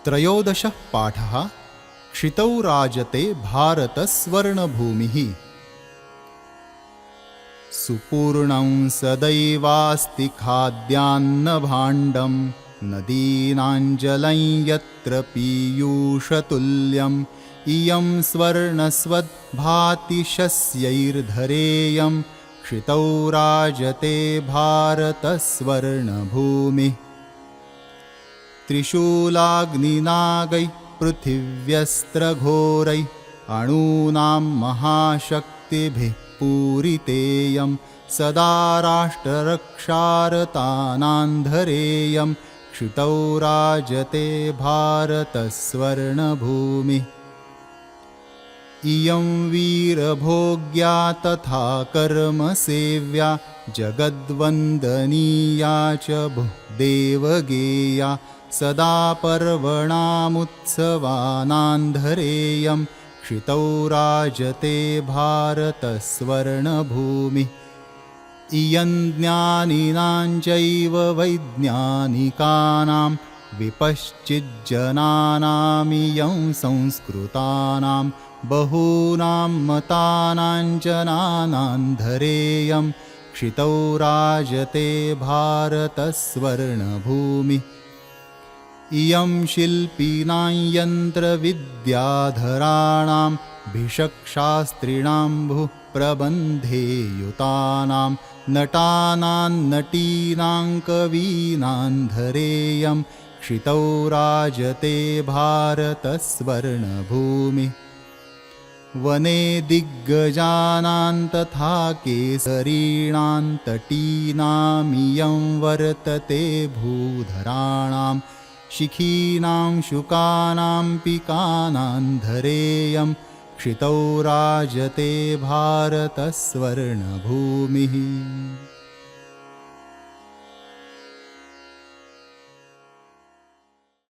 त्रयोदशः पाठः क्षितौ राजते भारतस्वर्णभूमिः। सुपूर्णं सदैवास्ति खाद्यान्नभाण्डं नदीनाञ्जलं यत्र पीयूषतुल्यम् इयं स्वर्णस्वद्भाति शस्यैर्धरेयं क्षितौ राजते भारतस्वर्णभूमिः। त्रिशूलाग्निनागैः पृथिव्यस्त्रघोरैः अणूनां महाशक्तिभिः पूरितेयं सदा राष्ट्ररक्षारतानान्धरेयं क्षितौ राजते भारतस्वर्णभूमिः। इयं वीरभोग्या तथा कर्मसेव्या जगद्वन्दनीया च देवगेया सदा पर्वणामुत्सवानान्धरेयं क्षितौ राजते भारतस्वर्णभूमिः। इयं ज्ञानिनां चैव वैज्ञानिकानां विपश्चिज्जनानामियं संस्कृतानां बहूनां मतानां जनानान्धरेयं क्षितौ राजते भारतस्वर्णभूमिः। इयं शिल्पिनां यन्त्रविद्याधराणां भिषक्शास्त्रिणां भूप्रबन्धेयुतानां नटानां नटीनां कवीनान्धरेयं क्षितौ राजते भारतस्वर्णभूमिः। वने दिग्गजानां तथा केसरीणां तटीनामियं वर्तते भूधराणां शिखीनां शुकानां पिकानान्धरेयं क्षितौ राजते भारतस्वर्णभूमिः।